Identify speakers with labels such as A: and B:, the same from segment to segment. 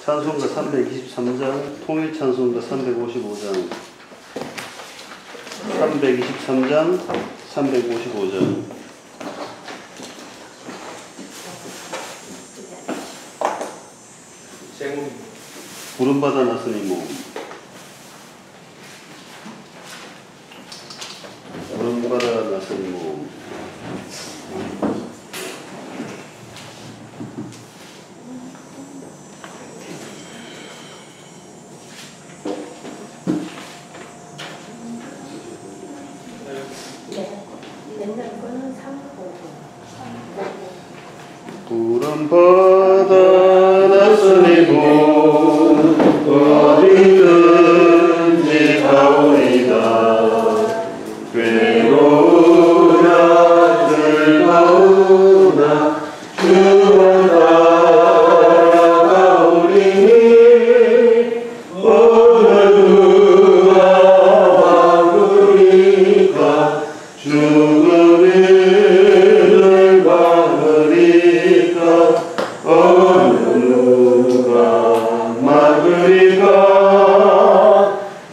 A: 찬송가 323장, 통일찬송가 355장, 323장, 355장. 구름받아 나서니 몸. 구름받아 나서니 몸. 구름받아 나서니 몸 어디든지 가오리다. 괴로우나 즐거우나 주와 따라가오리니. 오늘 누가 막으리까 죽음을 막으리까. 어느 누가 막으리까.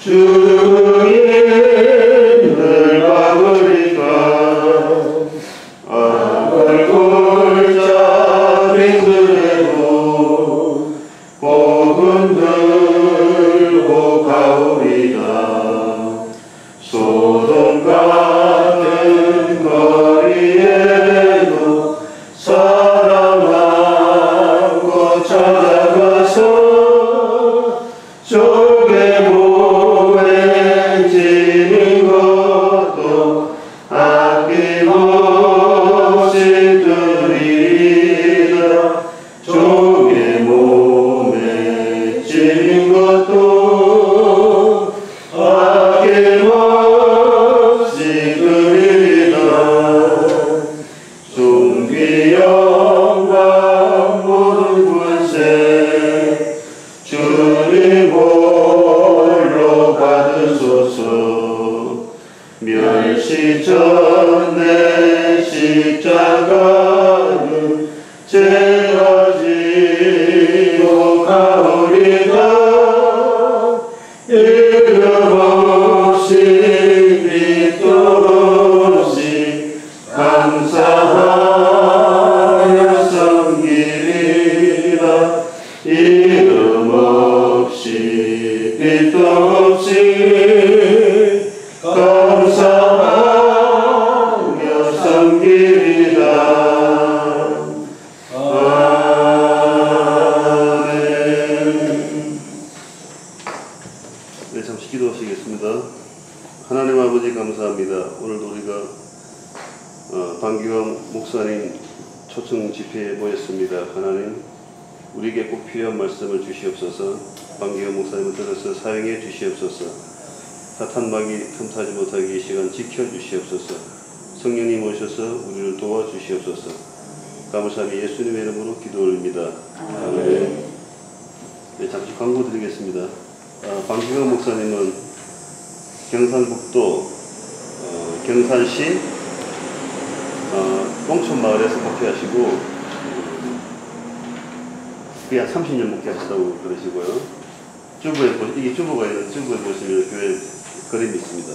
A: 죽음을 막으리까. 얼굴자 빙그레도 복음 들고 가오리다. 소돔 같은 거리에도 사랑하고 찾아가서 조개 몸에 지는 것도 아낌없이 드리리라. 조개 몸에 지는 것도 아낌없이 드리리라. 존귀 영광 모든 권세 주님 홀로 받으소서. 멸시 전에 십자가는 제어지고 가오리다. 이름 없이 빛도 없이 감사하여 섬기리라. 이름 없이 빛도 없이 감사하며 섬기리라. 아멘. 네, 잠시 기도하시겠습니다. 하나님 아버지 감사합니다. 오늘도 우리가 방기광 목사님 초청 집회에 모였습니다. 하나님, 우리에게 꼭 필요한 말씀을 주시옵소서. 방기광 목사님을 들어서 사용해 주시옵소서. 사탄막이 틈타지 못하게 이 시간 지켜주시옵소서. 성령님 오셔서 우리를 도와주시옵소서. 감사함이 예수님의 이름으로 기도 올립니다. 아멘. 네, 잠시 광고 드리겠습니다. 방기광 목사님은 경상북도 경산시 똥촌마을에서 목회하시고 거의 한 30년 목회하시다고 그러시고요. 이게 주부가 있는 주부에 보시면 교회 그림이 있습니다.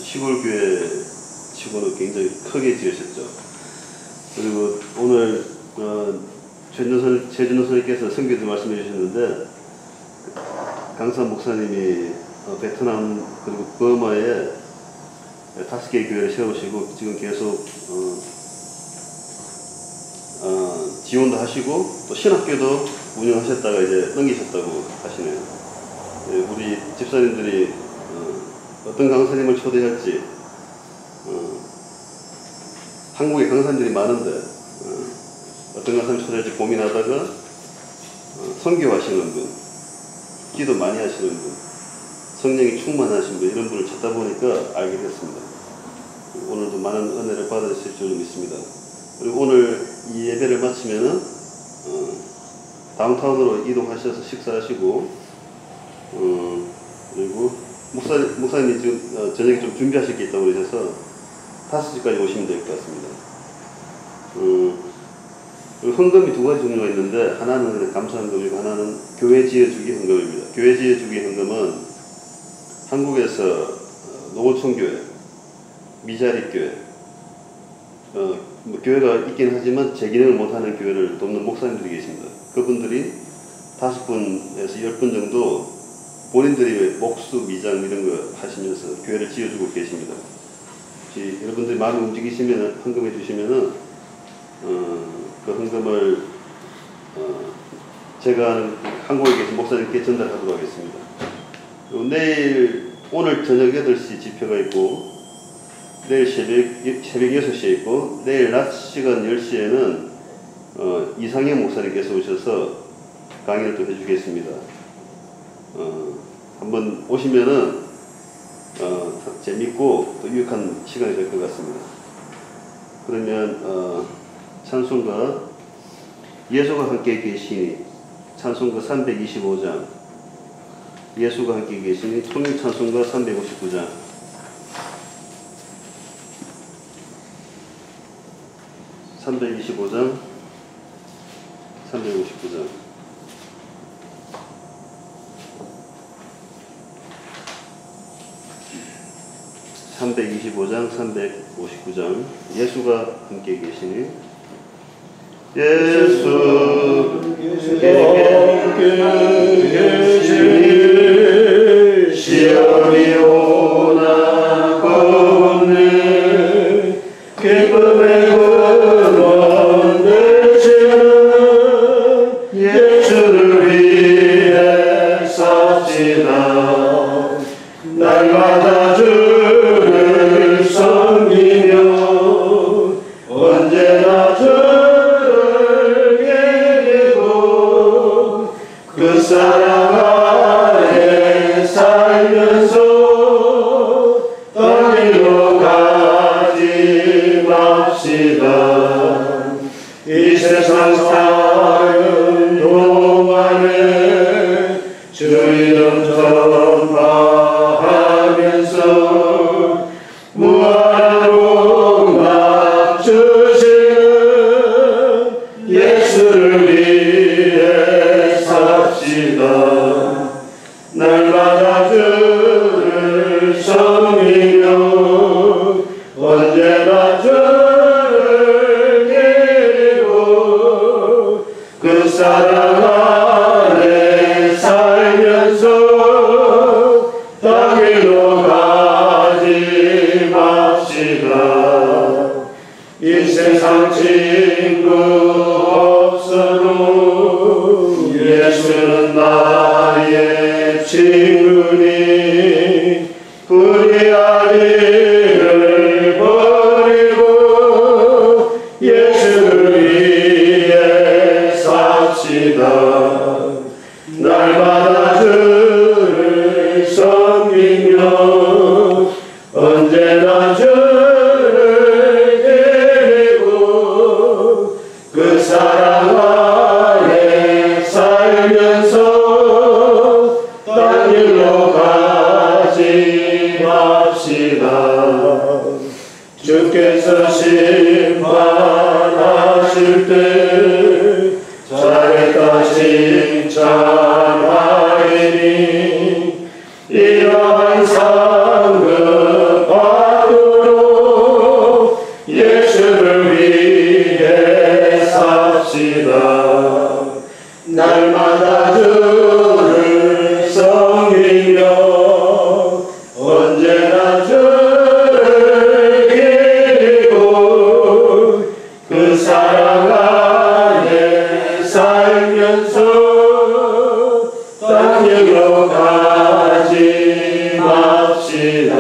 A: 시골 교회 치고는 굉장히 크게 지으셨죠. 그리고 오늘 최준호 선생님께서 선교도 말씀해 주셨는데, 강산 목사님이 베트남 그리고 버마에 5개의 교회를 세우시고 지금 계속 지원도 하시고 또 신학교도 운영하셨다가 이제 넘기셨다고 하시네요. 우리 집사님들이 어떤 강사님을 초대할지, 한국에 강사님들이 많은데 어떤 강사님 초대할지 고민하다가 선교하시는 분, 기도 많이 하시는 분, 성령이 충만하신 분, 이런 분을 찾다 보니까 알게 됐습니다. 오늘도 많은 은혜를 받으실 줄 믿습니다. 그리고 오늘 이 예배를 마치면은 다운타운으로 이동하셔서 식사하시고, 그리고 목사님이 지금 저녁에 좀 준비하실 게 있다고 그러셔서 5시까지 오시면 될 것 같습니다. 헌금이 두 가지 종류가 있는데 하나는 감사 헌금이고 하나는 교회 지어주기 헌금입니다. 교회 지어주기 헌금은 한국에서 농어촌교회, 미자립교회, 뭐 교회가 있긴 하지만 제 기능을 못하는 교회를 돕는 목사님들이 계십니다. 그분들이 5분에서 10분 정도 본인들이 목수, 미장 이런 거 하시면서 교회를 지어주고 계십니다. 여러분들이 마음이 움직이시면 헌금해 주시면은 그 헌금을 제가 아는 한국에 계신 목사님께 전달하도록 하겠습니다. 오늘 저녁 8시 집회가 있고 내일 새벽 6시에 있고 내일 낮 시간 10시에는 이상현 목사님께서 오셔서 강의를 또 해주겠습니다. 한번 오시면은 재밌고 또 유익한 시간이 될 것 같습니다. 그러면 찬송가 예수가 함께 계시니 찬송가 325장 예수가 함께 계시니 통일 찬송가 359장 325장 359장 325장 359장 예수가 함께 계시니 예수 계시니 시험이 오나 걷는 기쁨의 근원 되시는 예수를 위해 삽시다. 날마다 주를 섬기며 언제나 주를 기리고 그 사랑 안에 살면서 떠밀러 가지 맙시다. 이 세상 사는 동안에 주 이름 전파하면서 무한한 복락 주시는 예수를 위해 삽시다. 날마다 주를 섬기며 언제나 주를 기리고 그 사랑 안에 살면서 땅위로 가지 맙시다. 이 세상 친구 없어도 예수는 나의 친구니 불의아리를 버리고 예수를 위해 삽시다. 날마다 주를 섬기며 언제나 주를 기리고 그 사랑 안에 살면서 땅일로 가지 맙시다. 주께서 심판하실 때 잘했다 칭찬하리니 이러한 상급 받도록 예수를 위해 삽시다. 날마다 주를 섬기며 언제나 주를 기리고 그 사랑 안에 살면서 땅으로 가지 맙시다.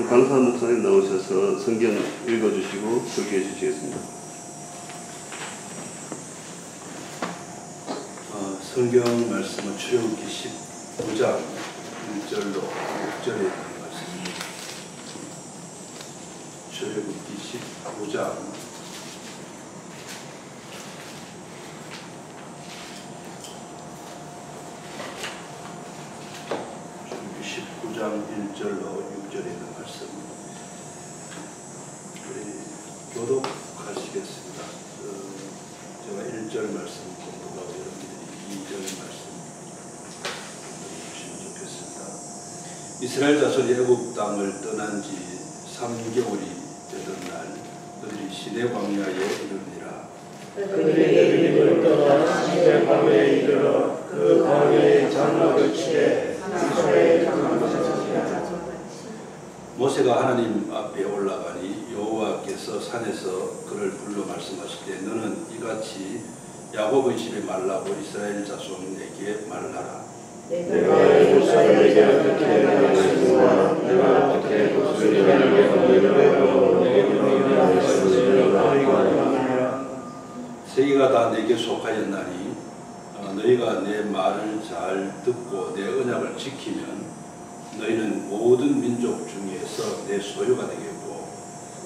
A: 강사 목사님 나오셔서 성경 읽어주시고 설교해 주시겠습니다.
B: 성경 말씀은 출애굽기 19장 1절로 6절에 있는 말씀입니다. 출애굽기 19장 1절로 6절에 있는 말씀. 우리 교독 마치겠습니다. 제가 1절 말씀 공부하고 여러분들이 2절 말씀 주시면 좋겠습니다. 이스라엘 자손이 애굽 땅을 떠난 지 3개월이 되던 날 그들이 시내 광야에 이르니라.
C: 그들이 애굽을 떠나 시내 광야에 이르러 그 광야의 장막을 치되 이스라엘 장막을
B: 모세가 하나님 앞에 올라가니 여호와께서 산에서 그를 불러 말씀하시되 너는 이같이 야곱의 집에 말라고 이스라엘 자손에게 말하라.
C: 내가 애굽 사람에게 어떻게 말했으나 내가 어떻게 독수리에게 건드리려고 내게 말했으니 너희가 아니라
B: 세계가 다 내게 속하였나니 너희가 내 말을 잘 듣고 내 언약을 지키면 너희는 모든 민족 중에서 내 소유가 되겠고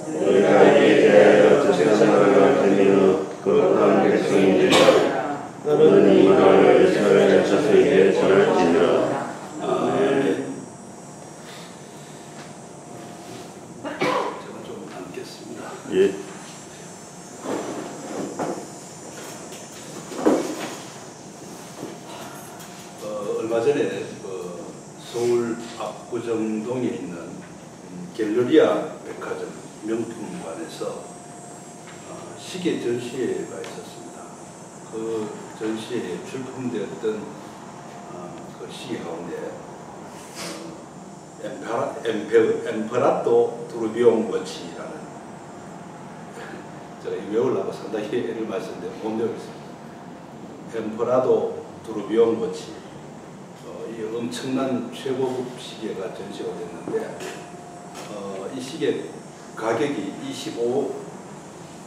C: 너희가 이에 대하여 제사장을 드리며 거룩한 백성이니라. 너는 이 말을 이스라엘 자손에게 전할지니라.
B: 아멘. 제가 좀 앉겠습니다.
A: 예.
B: 얼마 전에 서울 압구정동에 있는 갤러리아 백화점 명품관에서 시계 전시회가 있었습니다. 그 전시회에 출품되었던 그 시계 가운데 엠페라토 두르비옹 워치라는 제가 이 외우려고 상당히 애를 많이 썼는데 못 외우겠습니다. 엠페라토 두르비옹 워치 이 엄청난 최고급 시계가 전시가 됐는데 이 시계 가격이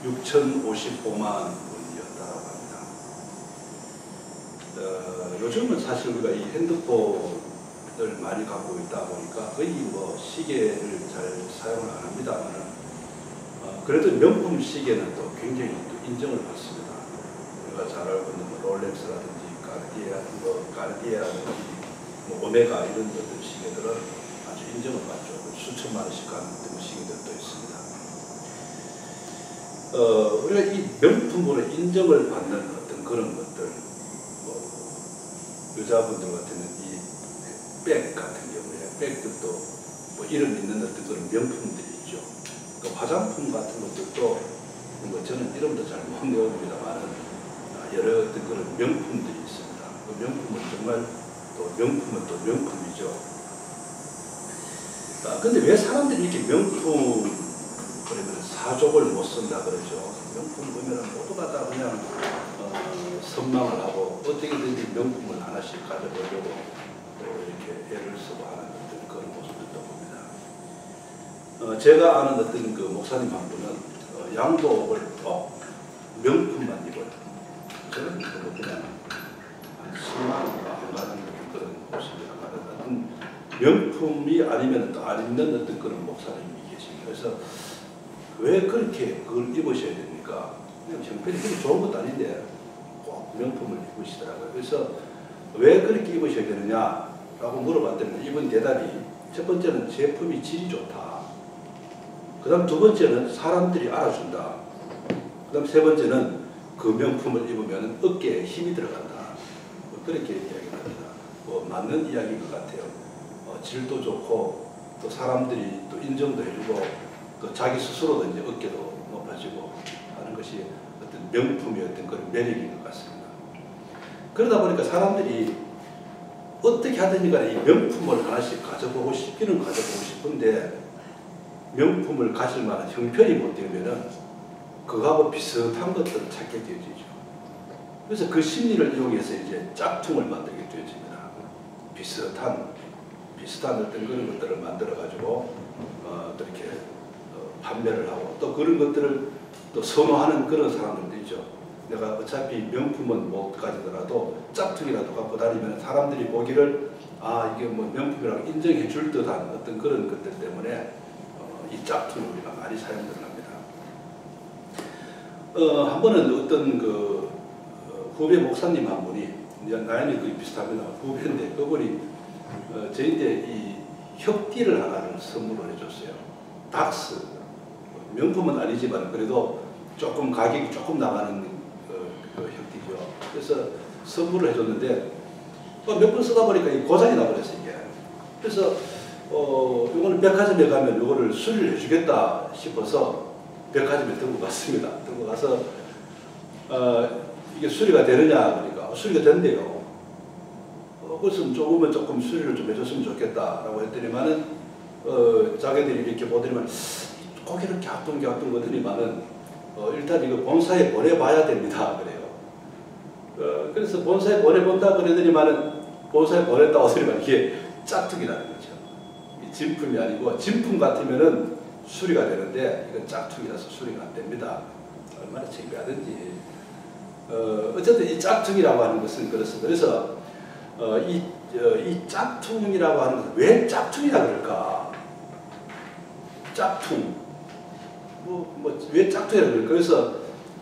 B: 6,055만 원이었다고 합니다. 요즘은 사실 우리가 이 핸드폰을 많이 갖고 있다 보니까 거의 뭐 시계를 잘 사용을 안 합니다만 그래도 명품 시계는 또 굉장히 또 인정을 받습니다. 우리가 잘 알고 있는 뭐 롤렉스라든지 가르디에라든지 뭐 오메가 이런 것들 시계들은 아주 인정을 받죠. 수천만 원씩 가는 시계들도 있습니다. 우리가 이 명품으로 인정을 받는 어떤 그런 것들, 뭐 여자분들 같은 이 백 같은 경우에 백들도 뭐 이름 있는 어떤 그런 명품들이 있죠. 그 화장품 같은 것들도 뭐 저는 이름도 잘 못 외웁니다만은 여러 어떤 그런 명품들이 있습니다. 그 명품은 정말 또 명품은 또 명품이죠. 근데 왜 사람들이 이렇게 명품 그러면 사족을 못 쓴다 그러죠. 명품 보면은 모두가 다 그냥 선망을 하고 어떻게든지 명품을 하나씩 가져보려고 또 이렇게 애를 쓰고 하는 어떤 그런 모습들도 봅니다. 제가 아는 어떤 그 목사님 한 분은 양복을 꼭 명품만 입어요. 저는 그냥 한 10만 원도 안 가는 그런 모습이라 말하는 명품이 아니면 또 안 입는 어떤 그런 목사님이 계십니다. 그래서 왜 그렇게 그걸 입으셔야 됩니까? 그냥 형편이 그렇게 좋은 것도 아닌데 꼭 명품을 입으시더라고요. 그래서 왜 그렇게 입으셔야 되느냐라고 물어봤더니 이분 대답이 첫 번째는 제품이 질이 좋다. 그 다음 두 번째는 사람들이 알아준다. 그 다음 세 번째는 그 명품을 입으면 어깨에 힘이 들어간다. 뭐 그렇게 이야기합니다. 뭐 맞는 이야기인 것 같아요. 질도 좋고 또 사람들이 또 인정도 해주고 또 자기 스스로도 이제 어깨도 높아지고 하는 것이 어떤 명품의 어떤 그런 매력인 것 같습니다. 그러다 보니까 사람들이 어떻게 하든지 간에 이 명품을 하나씩 가져보고 싶기는 가져보고 싶은데 명품을 가질 만한 형편이 못 되면은 그거하고 비슷한 것들을 찾게 되어지죠. 그래서 그 심리를 이용해서 이제 짝퉁을 만들게 되어집니다. 비슷한 어떤 그런 것들을 만들어 가지고 또 이렇게 판매를 하고 또 그런 것들을 또 선호하는 그런 사람들도 있죠. 내가 어차피 명품은 못 가지더라도 짝퉁이라도 갖고 다니면 사람들이 보기를 이게 뭐 명품이라고 인정해 줄 듯한 어떤 그런 것들 때문에 이 짝퉁을 우리가 많이 사용을 합니다. 한 번은 어떤 그 후배 목사님 한 분이 나이는 거의 비슷합니다. 후배인데 그분이 저희한테 이 협기를 하나를 선물을 해줬어요. 닥스 명품은 아니지만 그래도 조금 가격이 조금 나가는 그 형태죠. 그래서 선물을 해줬는데 몇 번 쓰다 보니까 이 고장이 나버렸어요 이게. 그래서 이거는 백화점에 가면 이거를 수리를 해주겠다 싶어서 백화점에 들고 갔습니다. 들고 가서 이게 수리가 되느냐 그러니까 수리가 된대요. 그래서 조금 수리를 좀 해줬으면 좋겠다라고 했더니만은 자기들이 이렇게 보더니만 꼭 이렇게 아픈 거더니만은 일단 이거 본사에 보내봐야 됩니다 그래요. 그래서 본사에 보내본다 그러더니만은 본사에 보냈다고 하더니만 이게 짝퉁이라는 거죠. 진품이 아니고 진품 같으면은 수리가 되는데 이건 짝퉁이라서 수리가 안 됩니다. 얼마나 창피하든지. 어쨌든 이 짝퉁이라고 하는 것은 그렇습니다. 그래서 이 짝퉁이라고 하는 것은 왜 짝퉁이라 그럴까? 짝퉁. 왜 짝퉁이라 그럴까? 그래서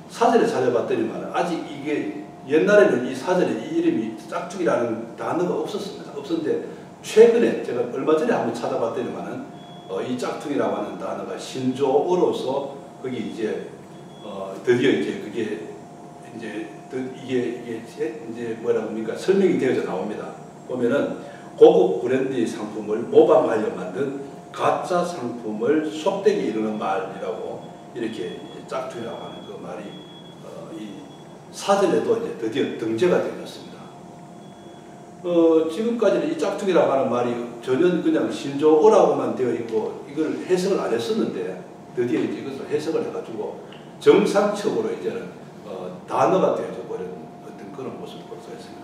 B: 사전에 찾아봤더니만 아직 이게 옛날에는 이 사전에 이 이름이 짝퉁이라는 단어가 없었습니다. 없었는데 최근에 제가 얼마 전에 한번 찾아봤더니만은 이 짝퉁이라고 하는 단어가 신조어로서 거기 이제 드디어 이제 그게 이게 뭐라고 합니까? 설명이 되어져 나옵니다. 보면은 고급 브랜드의 상품을 모방하려 만든 가짜 상품을 속되게 이루는 말이라고 이렇게 짝퉁이라고 하는 그 말이 이 사전에도 이제 드디어 등재가 되었습니다. 지금까지는 이 짝퉁이라고 하는 말이 전혀 그냥 신조어라고만 되어 있고 이걸 해석을 안 했었는데 드디어 이제 이것을 해석을 해가지고 정상적으로 이제는 단어가 되어져 버린 어떤 그런 모습을 볼 수 있습니다.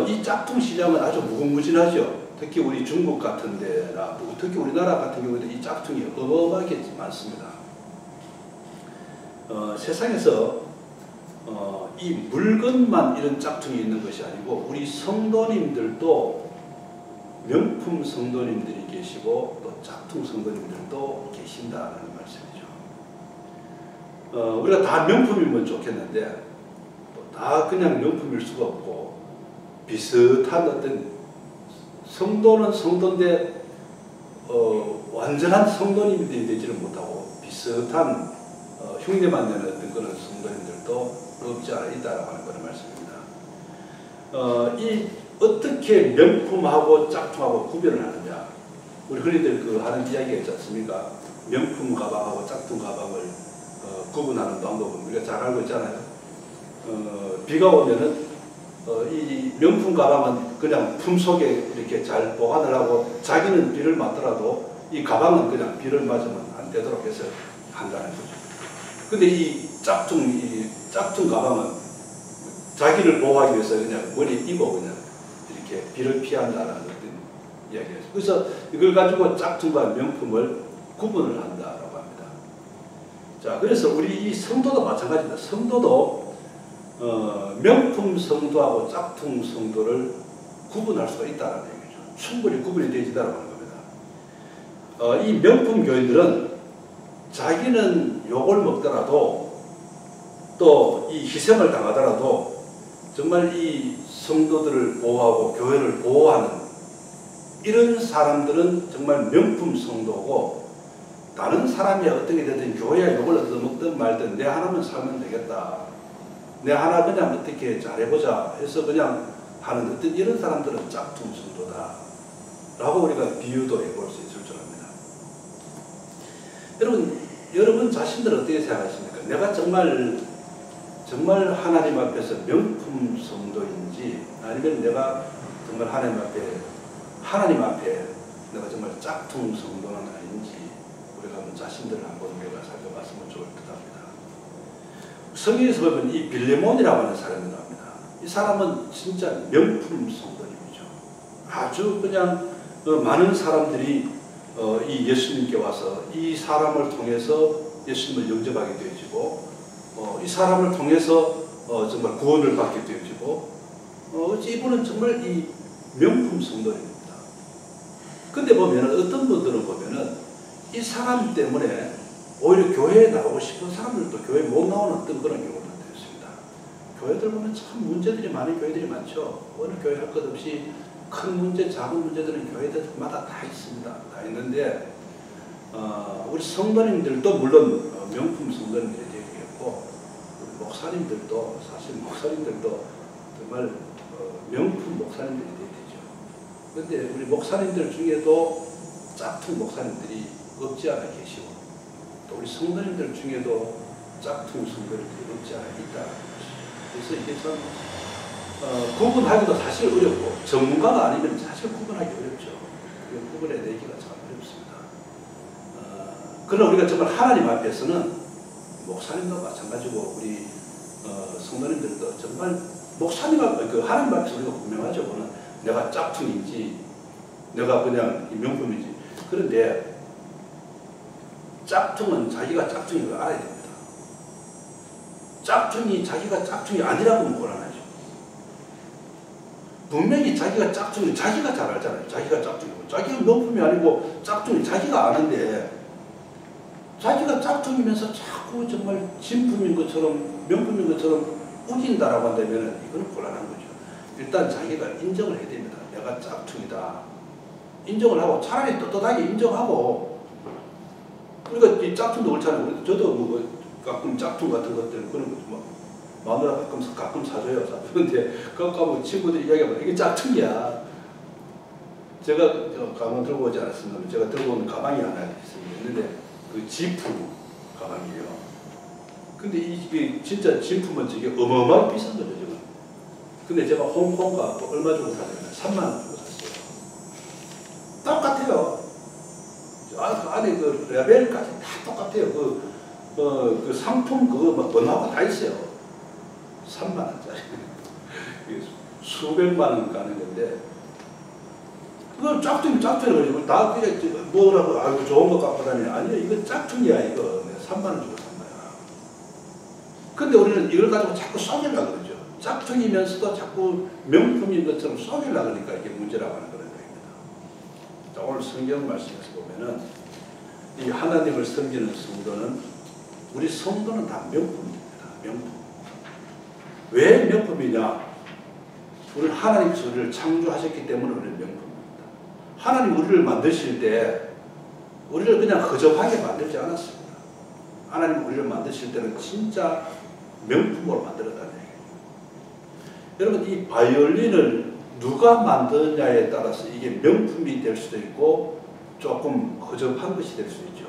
B: 이 짝퉁 시장은 아주 무궁무진하죠. 특히 우리 중국 같은 데나 특히 우리나라 같은 경우에도 이 짝퉁이 어마어마하게 많습니다. 세상에서 이 물건만 이런 짝퉁이 있는 것이 아니고 우리 성도님들도 명품 성도님들이 계시고 또 짝퉁 성도님들도 계신다는 말씀이죠. 우리가 다 명품이면 좋겠는데 또 다 그냥 명품일 수가 없고 비슷한 어떤 성도는 성도인데 완전한 성도님들이 되지는 못하고 비슷한 흉내만 내는 어떤 그런 성도님들도 없지 않아 있다라고 하는 그런 말씀입니다. 이 어떻게 명품하고 짝퉁하고 구별을 하느냐? 우리 흔히들 그 하는 이야기가 있지 않습니까? 명품 가방하고 짝퉁 가방을 구분하는 방법은 우리가 잘 알고 있잖아요. 비가 오면은 이 명품 가방은 그냥 품속에 이렇게 잘 보관을 하고 자기는 비를 맞더라도 이 가방은 그냥 비를 맞으면 안 되도록 해서 한다는 거죠. 근데 이 짝퉁 가방은 자기를 보호하기 위해서 그냥 머리에 입어 그냥 이렇게 비를 피한다는 어떤 이야기예요. 그래서 이걸 가지고 짝퉁과 명품을 구분을 한다라고 합니다. 자, 그래서 우리 이 성도도 마찬가지입니다. 성도도 명품 성도하고 짝퉁 성도를 구분할 수가 있다는 얘기죠. 충분히 구분이 되지다라고 하는 겁니다. 이 명품 교인들은 자기는 욕을 먹더라도 또 이 희생을 당하더라도 정말 이 성도들을 보호하고 교회를 보호하는 이런 사람들은 정말 명품 성도고 다른 사람이 어떻게 되든 교회에 욕을 얻어먹든 말든 내 하나만 살면 되겠다. 내 하나 그냥 어떻게 잘해보자 해서 그냥 하는 어떤 이런 사람들은 짝퉁 성도다. 라고 우리가 비유도 해볼 수 있을 줄 압니다. 여러분 자신들 어떻게 생각하십니까? 내가 정말 하나님 앞에서 명품 성도인지 아니면 내가 정말 하나님 앞에 내가 정말 짝퉁 성도는 아닌지 우리가 한번 자신들을 한번 우리가 살펴봤으면 좋을 듯 합니다. 성경에서 보면 이 빌레몬이라고 하는 사람이 나옵니다. 이 사람은 진짜 명품 성도님이죠. 아주 그냥 많은 사람들이 이 예수님께 와서 이 사람을 통해서 예수님을 영접하게 되어지고 이 사람을 통해서 정말 구원을 받게 되어지고 이분은 정말 이 명품 성도입니다. 근데 보면은 어떤 분들은 보면은 이 사람 때문에 오히려 교회에 나오고 싶은 사람들도 교회에 못 나오는 어떤 그런 경우도 있습니다. 교회들 보면 참 문제들이 많은 교회들이 많죠. 어느 교회 할 것 없이 큰 문제, 작은 문제들은 교회들마다 다 있습니다. 다 있는데 우리 성도님들도 물론 명품 성도님들이 되겠고, 목사님들도 사실 목사님들도 정말 명품 목사님들이 되야 되죠. 그런데 우리 목사님들 중에도 짝퉁 목사님들이 없지 않아 계시고, 또 우리 성도님들 중에도 짝퉁 성도님들이 없지 않아 있다. 그래서 이게 참 구분하기도 사실 어렵고, 전문가가 아니면 사실 구분하기 어렵죠. 구분해내기가 참 어렵습니다. 그러나 우리가 정말 하나님 앞에서는 목사님도 마찬가지고 우리 성도님들도 정말 목사님 앞, 그 하나님 앞에서 우리가 분명하죠. 그거는 내가 짝퉁인지 내가 그냥 명품인지. 그런데 짝퉁은 자기가 짝퉁인 걸 알아야 됩니다. 짝퉁이 자기가 짝퉁이 아니라고 하면 곤란하죠. 분명히 자기가 짝퉁이 자기가 잘 알잖아요. 자기가 짝퉁이고 자기가 명품이 아니고 짝퉁이 자기가 아는데, 자기가 짝퉁이면서 자꾸 정말 진품인 것처럼 명품인 것처럼 우긴다라고 한다면 이거는 곤란한 거죠. 일단 자기가 인정을 해야 됩니다. 내가 짝퉁이다. 인정을 하고, 차라리 떳떳하게 인정하고, 우리가 이 짝퉁도 그렇잖아요. 저도 뭐 가끔 짝퉁 같은 것들 그런 거 뭐 마누라 가끔 사줘요. 그런데 그거 가면 친구들이 이야기하면 이게 짝퉁이야. 제가 가방 들고 오지 않았습니다. 제가 들고 온 가방이 하나 있는데 그 지프 가방이에요. 근데 이게 진짜 진품은 저게 어마어마하게 비싼 거죠, 지금. 근데 제가 홍콩 가고 얼마 주고 샀냐면 3만 원 주고 샀어요. 똑같아요. 그 안에 그 레벨까지 다 똑같아요. 그 상품 그거 막 번호가 다 있어요. 3만 원짜리. 수백만 원 가는 건데, 그걸 짝퉁이 가지고 다 그냥 뭐라고 아이고 좋은 거 갖고 다니냐. 아니요, 이거 짝퉁이야. 이거 3만 원 주고 산 거야. 근데 우리는 이걸 가지고 자꾸 속이려고 그러죠. 짝퉁이면서도 자꾸 명품인 것처럼 속이려고 그러니까 이게 문제라고 하는 그런 거입니다. 자, 오늘 성경 말씀에서 보면은 이 하나님을 섬기는 성도는, 우리 성도는 다 명품입니다. 명품. 왜 명품이냐? 우리 하나님께서 우리를 창조하셨기 때문에 우리는 명품입니다. 하나님 우리를 만드실 때 우리를 그냥 허접하게 만들지 않았습니다. 하나님 우리를 만드실 때는 진짜 명품으로 만들었다는 얘기예요. 여러분, 이 바이올린을 누가 만드느냐에 따라서 이게 명품이 될 수도 있고 조금 허접한 것이 될 수 있죠.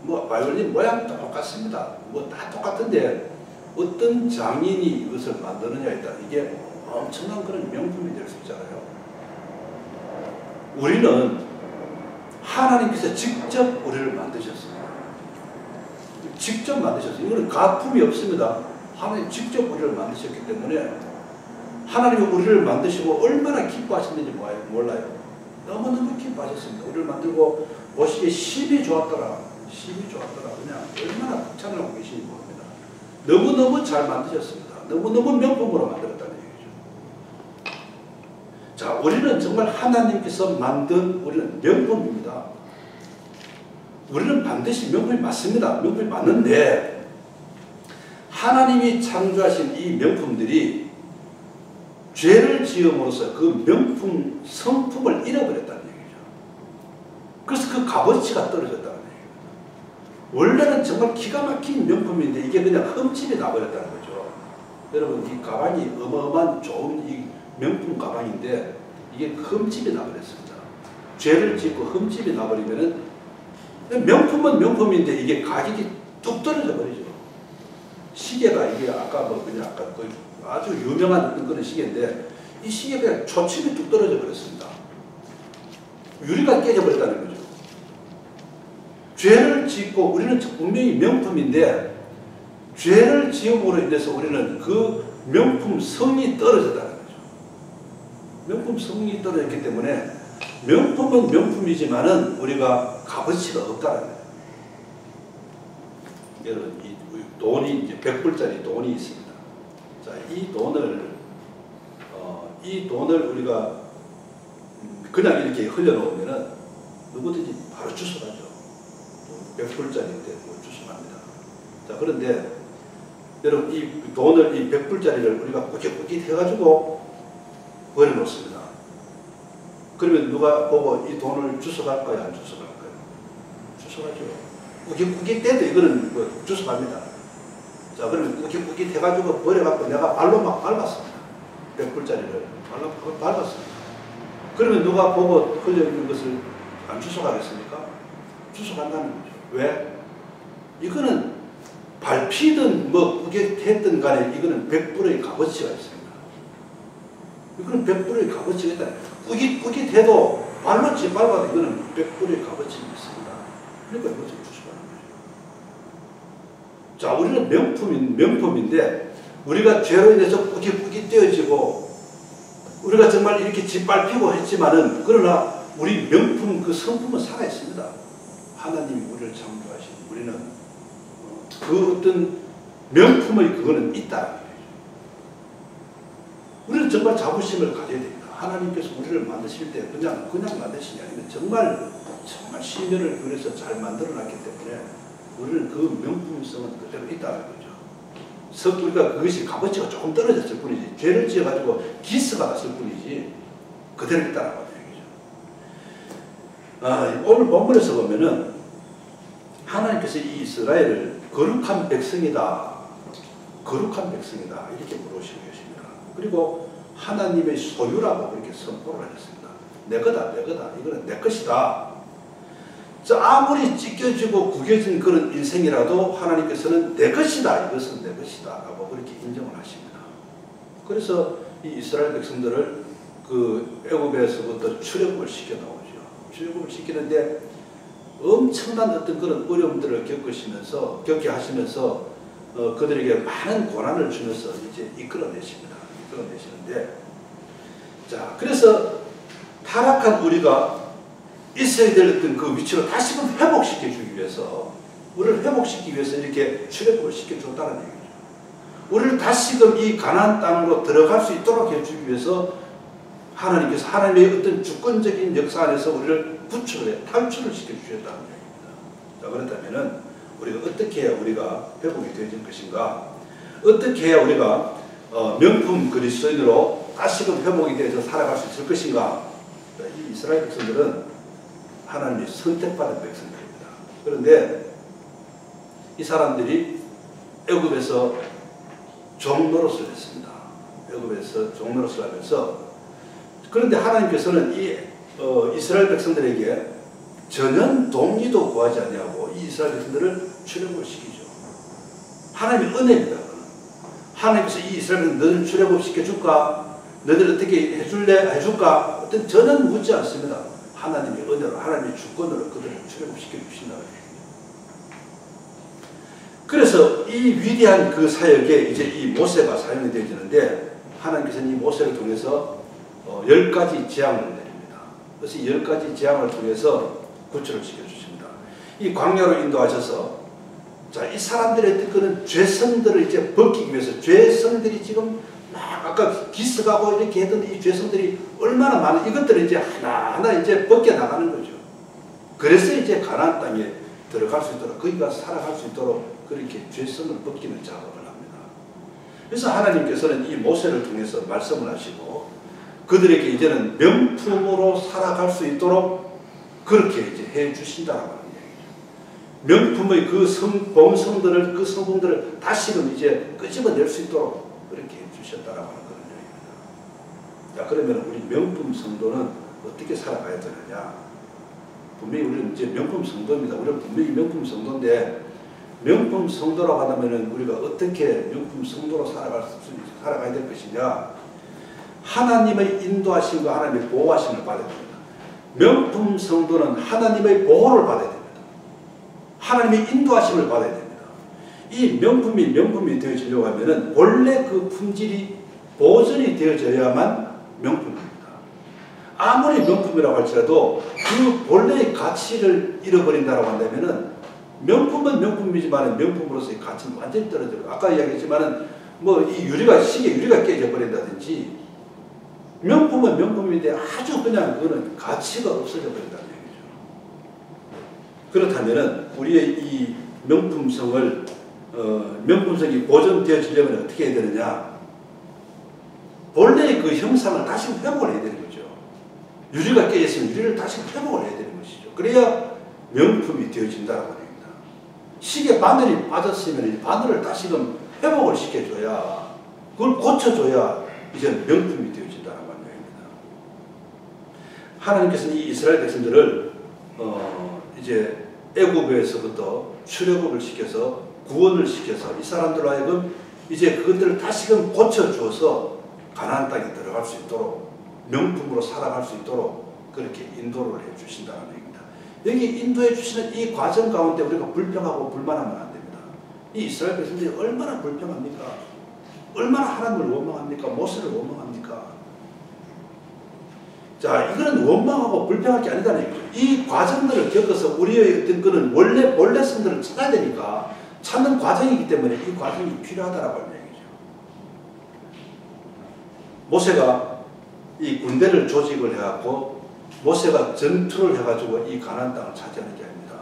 B: 뭐 바이올린 모양 똑같습니다. 뭐 다 똑같은데 어떤 장인이 이것을 만드느냐에 따라 이게 엄청난 그런 명품이 될 수 있잖아요. 우리는 하나님께서 직접 우리를 만드셨습니다. 직접 만드셨어요. 이거는 가품이 없습니다. 하나님 직접 우리를 만드셨기 때문에 하나님이 우리를 만드시고 얼마나 기뻐하셨는지 몰라요. 너무너무 기뻐하셨습니다. 우리를 만들고 보시기에 심히 좋았더라. 심히 좋았더라. 그냥 얼마나 극찬을 하고 계시는지 모릅니다. 너무너무 잘 만드셨습니다. 너무너무 명품으로 만들었다는 얘기죠. 자, 우리는 정말 하나님께서 만든 우리는 명품입니다. 우리는 반드시 명품이 맞습니다. 명품이 맞는데 하나님이 창조하신 이 명품들이 죄를 지음으로써 그 명품, 성품을 잃어버렸다는 얘기죠. 그래서 그 값어치가 떨어졌다는 얘기입니다. 원래는 정말 기가 막힌 명품인데 이게 그냥 흠집이 나버렸다는 거죠. 여러분, 이 가방이 어마어마한 좋은 이 명품 가방인데 이게 흠집이 나버렸습니다. 죄를 짓고 흠집이 나버리면은 명품은 명품인데 이게 가격이 뚝 떨어져 버리죠. 시계가 이게 아까 뭐 그냥 아까 그 아주 유명한 그런 시계인데 이 시계가 그냥 초침이 뚝 떨어져 버렸습니다. 유리가 깨져버렸다는 거죠. 죄를 짓고 우리는 분명히 명품인데 죄를 지음으로 인해서 우리는 그 명품 성이 떨어졌다는 거죠. 명품 성이 떨어졌기 때문에 명품은 명품이지만은 우리가 값어치가 없다는 거예요. 여러분, 이 돈이 이제 100불짜리 돈이 있습니다. 자, 이 돈을 우리가 그냥 이렇게 흘려놓으면은 누구든지 바로 주워가죠. 100불짜리인데 뭐 주워갑니다. 자, 그런데 여러분, 이 돈을, 이 100불짜리를 우리가 꾸깃꾸깃 해가지고 버려놓습니다. 그러면 누가 보고 이 돈을 주워갈까요? 안 주워갈까요? 주워가죠. 우깃우깃 돼도 이거는 뭐 주워갑니다. 자, 그러면 우깃우깃 해가지고 버려갖고 내가 발로 막 밟았습니다. 100불짜리를 발로 밟았습니다. 그러면 누가 보고 흘려있는 것을 안 주워가겠습니까? 주워간다는 거죠. 왜? 이거는 밟히든 뭐 우깃했든 간에 이거는 100불의 값어치가 있습니다. 이거는 100불의 값어치가 있다. 우깃해도 발로 밟아도 이거는 100불의 값어치가 있습니다. 그러니까 이것을 주워가는 거죠. 자, 우리는 명품인데 우리가 죄로 인해서 우깃우깃 떼어지고 우리가 정말 이렇게 짓밟히고 했지만은 그러나 우리 명품 그 성품은 살아있습니다. 하나님이 우리를 창조하신 우리는 그 어떤 명품의 그거는 있다는 거예요. 우리는 정말 자부심을 가져야 됩니다. 하나님께서 우리를 만드실 때 그냥 만드시냐 아니면 정말 심혈을 기울여서 잘 만들어놨기 때문에 우리는 그 명품성은 그대로 있다는 거죠. 우리가 그것이 값어치가 조금 떨어졌을 뿐이지 죄를 지어가지고 기스가 났을 뿐이지 그대로 있다는 거죠. 오늘 본문에서 보면은 하나님께서 이 이스라엘을 거룩한 백성이다 이렇게 부르시고 계십니다. 그리고 하나님의 소유라고 그렇게 선포를 하셨습니다. 내 거다 이거는 내 것이다. 아무리 찢겨지고 구겨진 그런 인생이라도 하나님께서는 내 것이다. 이것은 내 것이다. 라고 그렇게 인정을 하십니다. 그래서 이 이스라엘 백성들을 그 애굽에서부터 출애굽을 시켜 나오죠. 출애굽을 시키는데 엄청난 어떤 그런 어려움들을 겪게 하시면서 그들에게 많은 고난을 주면서 이제 이끌어내시는데 자, 그래서 타락한 우리가 있어야 될 어떤 그 위치로 다시금 회복시켜주기 위해서 우리를 회복시키기 위해서 이렇게 출애굽을 시켜줬다는 얘기죠. 우리를 다시금 이 가나안 땅으로 들어갈 수 있도록 해주기 위해서 하나님께서 하나님의 어떤 주권적인 역사 안에서 우리를 탈출을 시켜주셨다는 얘기입니다. 자, 그렇다면은 우리가 어떻게 해야 우리가 회복이 되어질 것인가? 어떻게 해야 우리가 명품 그리스도인으로 다시금 회복이 되어서 살아갈 수 있을 것인가? 이 이스라엘 백성들은 하나님이 선택받은 백성들입니다. 그런데 이 사람들이 애굽에서 종노릇을 했습니다. 애굽에서 종노릇을 하면서 그런데 하나님께서는 이 이스라엘 백성들에게 전혀 동의도 구하지 아니하고 이 이스라엘 백성들을 출애굽을 시키죠. 하나님의 은혜입니다. 하나님께서 이 이스라엘 백성들 너를 출애굽 시켜줄까? 너희들 어떻게 해줄까? 어떤 전혀 묻지 않습니다. 하나님의 은혜로 하나님의 주권으로 그들을 출애굽시켜 주신다는 얘기입니다. 그래서 이 위대한 그 사역에 이제 이 모세가 사용이 되어지는데 하나님께서는 이 모세를 통해서 10가지 재앙을 내립니다. 그래서 10가지 재앙을 통해서 구출을 시켜주십니다. 이 광야로 인도하셔서 자, 이 사람들의 그런 죄성들을 이제 벗기기 위해서 죄성들이 지금 막 아까 기스가고 이렇게 했던 이 죄성들이 얼마나 많은 이것들을 이제 하나하나 이제 벗겨 나가는 거죠. 그래서 이제 가나안 땅에 들어갈 수 있도록 거기 가서 살아갈 수 있도록 그렇게 죄성을 벗기는 작업을 합니다. 그래서 하나님께서는 이 모세를 통해서 말씀을 하시고 그들에게 이제는 명품으로 살아갈 수 있도록 그렇게 이제 해 주신다라고 하는 얘기죠. 명품의 그 본성들을 그 성분들을 다시금 이제 끄집어낼 수 있도록 그렇게 해 주셨다라고 하는 그런 얘기입니다. 자, 그러면 우리 명품 성도는 어떻게 살아가야 되느냐? 분명히 우리는 이제 명품 성도입니다. 우리는 분명히 명품 성도인데 명품 성도라고 하다면은 우리가 어떻게 명품 성도로 살아가야 될 것이냐? 하나님의 인도하심과 하나님의 보호하심을 받아야 됩니다. 명품 성도는 하나님의 보호를 받아야 됩니다. 하나님의 인도하심을 받아야 됩니다. 이 명품이 되어지려고 하면은 본래 그 품질이 보존이 되어져야만 명품입니다. 아무리 명품이라고 할지라도 그 본래의 가치를 잃어버린다고 한다면은 명품은 명품이지만 명품으로서의 가치는 완전히 떨어져요. 아까 이야기했지만은 뭐 이 시계 유리가 깨져 버린다든지 명품은 명품인데 아주 그냥 그거는 가치가 없어져 버린다는 얘기죠. 그렇다면은 우리의 이 명품성을 명품성이 보존되어지려면 어떻게 해야 되느냐? 본래의 그 형상을 다시 회복을 해야 되는 거죠. 유리가 깨졌으면 유리를 다시 회복을 해야 되는 것이죠. 그래야 명품이 되어진다고 합니다. 시계 바늘이 빠졌으면 이 바늘을 다시금 회복을 시켜줘야, 그걸 고쳐줘야 이제 명품이 되어진다는 말입니다. 하나님께서는 이 이스라엘 백성들을 이제 애굽에서부터 출애굽을 시켜서 구원을 시켜서 이 사람들로 하여금 이제 그것들을 다시금 고쳐주어서 가나안 땅에 들어갈 수 있도록 명품으로 살아갈 수 있도록 그렇게 인도를 해주신다는 얘기입니다. 여기 인도해 주시는 이 과정 가운데 우리가 불평하고 불만하면 안 됩니다. 이 이스라엘 백성들이 얼마나 불평합니까? 얼마나 하나님을 원망합니까? 모세를 원망합니까? 자, 이거는 원망하고 불평할 게 아니다는 얘기죠. 이 과정들을 겪어서 우리의 어떤 그는 원래 성들을 찾아야 되니까 찾는 과정이기 때문에 이 과정이 필요하다라고 하는 얘기죠. 모세가 이 군대를 조직을 해갖고 모세가 전투를 해가지고 이 가나안 땅을 차지하는 게 아닙니다.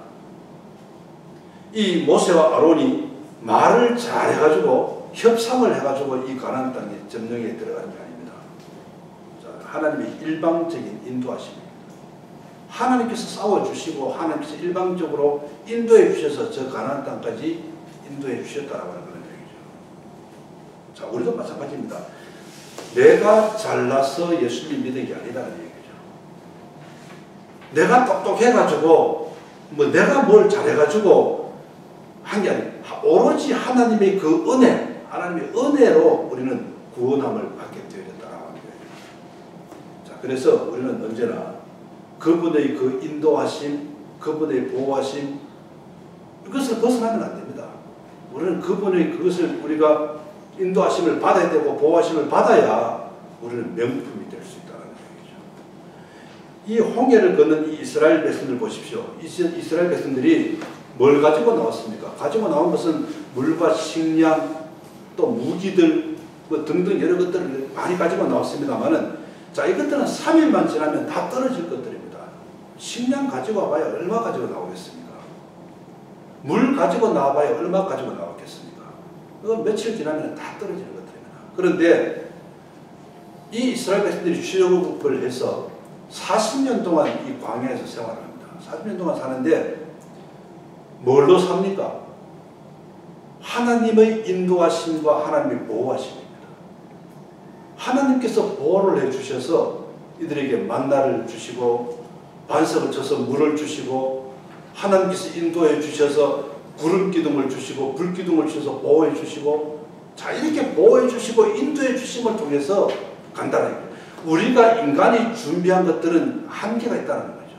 B: 이 모세와 아론이 말을 잘 해가지고 협상을 해가지고 이 가나안 땅에 점령에 들어가는 게 아닙니다. 자, 하나님의 일방적인 인도하심입니다. 하나님께서 싸워주시고 하나님께서 일방적으로 인도해 주셔서 저 가나안 땅까지 인도해 주셨다라고 하는 그런 얘기죠. 자, 우리도 마찬가지입니다. 내가 잘나서 예수님 믿은 게 아니라는 얘기죠. 내가 똑똑해가지고 뭐 내가 뭘 잘해가지고 한 게 아니에요. 오로지 하나님의 그 은혜, 하나님의 은혜로 우리는 구원함을 받게 되었다라고 하는 거예요. 자, 그래서 우리는 언제나 그분의 그 인도하심, 그분의 보호하심, 이것을 벗어나면 안 됩니다. 우리는 그분의 그것을 우리가 인도하심을 받아야 되고 보호하심을 받아야 우리는 명품이 될 수 있다는 얘기죠. 이 홍해를 걷는 이 이스라엘 백성들 보십시오. 이스라엘 백성들이 뭘 가지고 나왔습니까? 가지고 나온 것은 물과 식량, 또 무기들 뭐 등등 여러 것들을 많이 가지고 나왔습니다만은, 자, 이것들은 3일만 지나면 다 떨어질 것들입니다. 식량 가지고 와봐야 얼마 가지고 나오겠습니까? 물 가지고 나와봐야 얼마 가지고 나왔겠습니까? 그건 며칠 지나면 다 떨어지는 것들입니다. 그런데 이 이스라엘 백성들이 출애굽을 해서 40년 동안 이 광야에서 생활합니다. 40년 동안 사는데 뭘로 삽니까? 하나님의 인도하심과 하나님의 보호하심입니다. 하나님께서 보호를 해주셔서 이들에게 만나를 주시고 반석을 쳐서 물을 주시고 하나님께서 인도해 주셔서 구름 기둥을 주시고 불 기둥을 주셔서 보호해 주시고, 자, 이렇게 보호해 주시고 인도해 주심을 통해서 간다는 거예요. 우리가 인간이 준비한 것들은 한계가 있다는 거죠.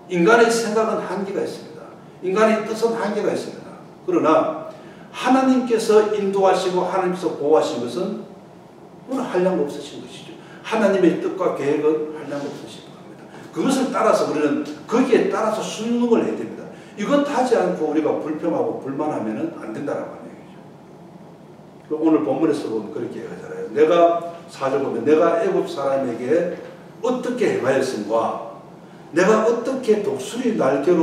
B: 인간의 생각은 한계가 있습니다. 인간의 뜻은 한계가 있습니다. 그러나 하나님께서 인도하시고 하나님께서 보호하신 것은 한량 없으신 것이죠. 하나님의 뜻과 계획은 한량 없으신 겁니다. 그것을 따라서 우리는 거기에 따라서 순응을 해야 됩니다. 이것 하지 않고 우리가 불평하고 불만하면 안 된다라고 하는 얘기죠. 오늘 본문에서 보면 그렇게 하잖아요. 내가 4절 보면 내가 애굽 사람에게 어떻게 행하였음과 내가 어떻게 독수리 날개로